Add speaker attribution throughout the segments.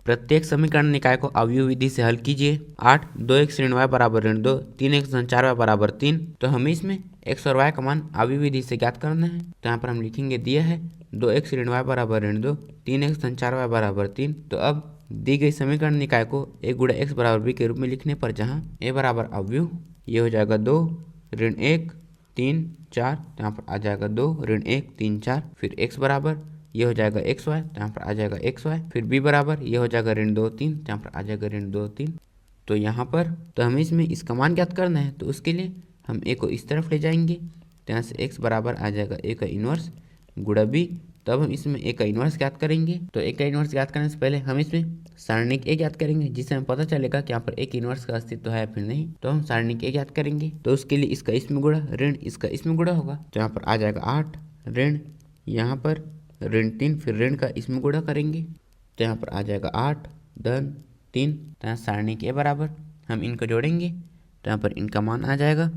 Speaker 1: प्रत्येक समीकरण निकाय को अवयव विधि से हल कीजिए। 8 2x ऋण y बराबर ऋण 2 3x धन 4y बराबर 3। तो हमें इसमें x और y का मान अवयव विधि से ज्ञात करना है। तो यहाँ पर हम लिखेंगे दिया है 2x ऋण y बराबर ऋण 2 3x धन 4y बराबर 3। तो अब दी गई समीकरण निकाय को a गुणा x बराबर b के रूप में लिखने पर जहाँ a बराबर अवयव ये हो जाएगा 2 ऋण 1 3 4, तो यहाँ पर आ जाएगा 2 ऋण 1 3 4। फिर x बराबर ये हो जाएगा xy, तो यहाँ पर आ जाएगा xy। फिर b बराबर ये हो जाएगा ऋण 2 3, तो यहाँ पर आ जाएगा ऋण 2 3। तो यहाँ पर तो हमें इसमें इसका मान ज्ञात करना है। तो उसके लिए हम a को इस तरफ ले जाएंगे, तो यहाँ से x बराबर आ जाएगा a का इन्वर्स गुणा b। तब हम इसमें a का इन्वर्स ज्ञात करेंगे। तो a का इन्वर्स ज्ञात करने से पहले हम इसमें सारणिक a ज्ञात करेंगे, जिससे हमें पता चलेगा कि यहाँ पर a के इन्वर्स का अस्तित्व है या फिर नहीं। तो हम सारणिक a ज्ञात करेंगे। तो उसके लिए इसका इसमें गुणा ऋण इसका इसमें गुणा होगा। तो यहाँ पर आ जाएगा 8 ऋण यहाँ पर ऋण 3, फिर ऋण का इसमें गुणा करेंगे। तो यहाँ पर आ जाएगा 8 धन 3। तो यहाँ सारणिक a बराबर हम इनको जोड़ेंगे, तो यहाँ पर इनका मान आ जाएगा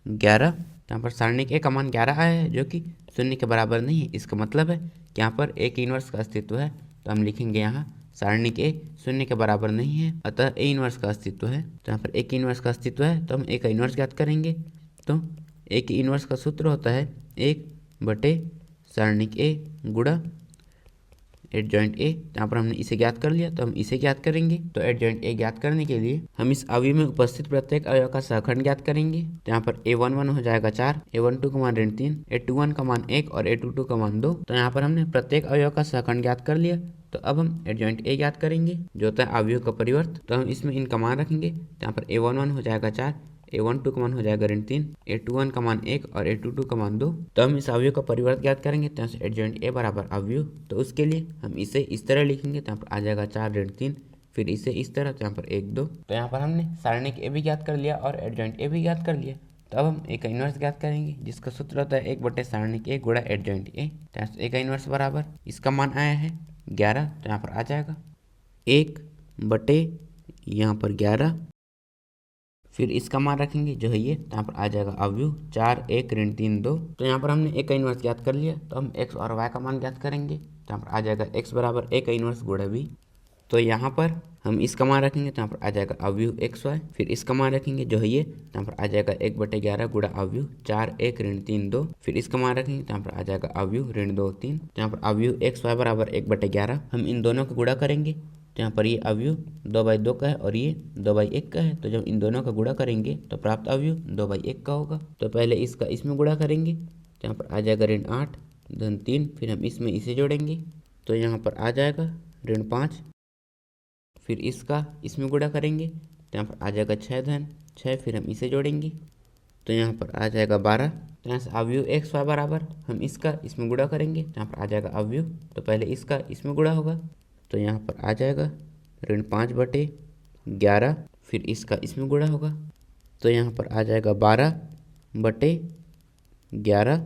Speaker 1: 11। तो यहाँ पर सारणिक a का मान 11 आया है, जो कि शून्य के बराबर नहीं है। इसका मतलब है कि यहाँ पर a के इन्वर्स का अस्तित्व है। तो हम लिखेंगे यहाँ सारणिक a शून्य के बराबर नहीं है, अतः a इन्वर्स का अस्तित्व है। तो यहाँ पर a के इन्वर्स का अस्तित्व है, तो हम a का इन्वर्स ज्ञात करेंगे। तो a के इन्वर्स का सूत्र होता है 1 बटे सारणिक a गुणा एडजॉइंट a। यहाँ पर हमने इसे ज्ञात कर लिया, तो हम इसे ज्ञात करेंगे। तो एडजॉइंट a ज्ञात करने के लिए हम इस अवयव में उपस्थित प्रत्येक अवयव का सहखंड ज्ञात करेंगे। तो यहाँ पर a11 हो जाएगा 4, a12 का मान ऋण 3, a21 का मान 1 और a22 का मान 2। तो यहाँ पर हमने प्रत्येक अवयव का सहखंड ज्ञात कर लिया। तो अब हम एडजॉइंट a ज्ञात करेंगे, जो होता है अवयव का परिवर्त। तो हम इसमें इनका मान रखेंगे। तो यहाँ पर a11 हो जाएगा 4, a12 का मान हो जाएगा ऋण 3, a21 का मान 1 और a22 का मान 2। तो हम इस अवयव का परिवर्त ज्ञात करेंगे। तो यहाँ से एडजॉइंट a बराबर अवयव, तो उसके लिए हम इसे इस तरह लिखेंगे। तो यहाँ पर आ जाएगा 4 ऋण 3, फिर इसे इस तरह, तो यहाँ पर 1 2। तो यहाँ पर हमने सारणिक a भी ज्ञात कर लिया और एडजॉइंट a भी ज्ञात कर लिया। तो अब हम a का इन्वर्स ज्ञात करेंगे, जिसका सूत्र होता है 1 बटे सारणिक a गुणा एडजॉइंट a। तो यहाँ से a का इन्वर्स बराबर इसका मान आया है 11, तो यहाँ पर आ जाएगा 1 बटे यहाँ पर 11, फिर इसका मान रखेंगे जो है ये। तो यहाँ पर आ जाएगा अवयव 4 1 ऋण 3 2। तो यहाँ पर हमने a का इन्वर्स ज्ञात कर लिया। तो हम x और y का मान ज्ञात करेंगे। तो यहाँ पर आ जाएगा x बराबर a का इन्वर्स गुणा b। तो यहाँ पर हम इसका मान रखेंगे, तो यहाँ पर आ जाएगा अवयव xy, फिर इसका मान रखेंगे जो है ये। तो यहाँ पर आ जाएगा 1 बटे 11 गुणा अवयव 4 1 ऋण 3 2, फिर इसका मान रखेंगे। तो यहाँ पर आ जाएगा अवयव ऋण 2 3। तो यहाँ पर अवयव xy बराबर 1 बटे 11, हम इन दोनों को गुणा करेंगे। तो यहाँ पर ये अवयव 2/2 का है और ये 2/1 का है। तो जब इन दोनों का गुणा करेंगे तो प्राप्त अवयव 2/1 का होगा। तो पहले इसका इसमें गुणा करेंगे। तो यहाँ पर आ जाएगा ऋण 8 धन 3, फिर हम इसमें इसे जोड़ेंगे। तो यहाँ पर आ जाएगा ऋण 5, फिर इसका इसमें गुणा करेंगे। तो यहाँ पर आ जाएगा 6 धन 6, फिर हम इसे जोड़ेंगे। तो यहाँ पर आ जाएगा 12। तो यहाँ से अवयव xy बराबर हम इसका इसमें गुणा करेंगे। तो यहाँ पर आ जाएगा अवयव, तो पहले इसका इसमें गुणा होगा। तो यहाँ पर आ जाएगा ऋण 5 बटे 11, फिर इसका इसमें गुणा होगा। तो यहाँ पर आ जाएगा 12 बटे 11।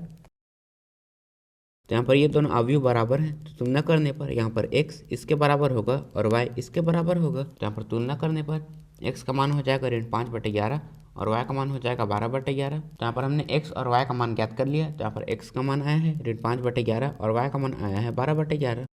Speaker 1: तो यहाँ पर ये दोनों अवयव बराबर हैं। तो तुलना करने पर यहाँ पर x इसके बराबर होगा और y इसके बराबर होगा। तो यहाँ पर तुलना करने पर x का मान हो जाएगा ऋण 5 बटे 11 और y का मान हो जाएगा 12 बटे 11। तो यहाँ पर हमने x और y का मान ज्ञात कर लिया। तो यहाँ पर x का मान आया है ऋण 5 बटे 11 और y का मान आया है 12 बटे 11।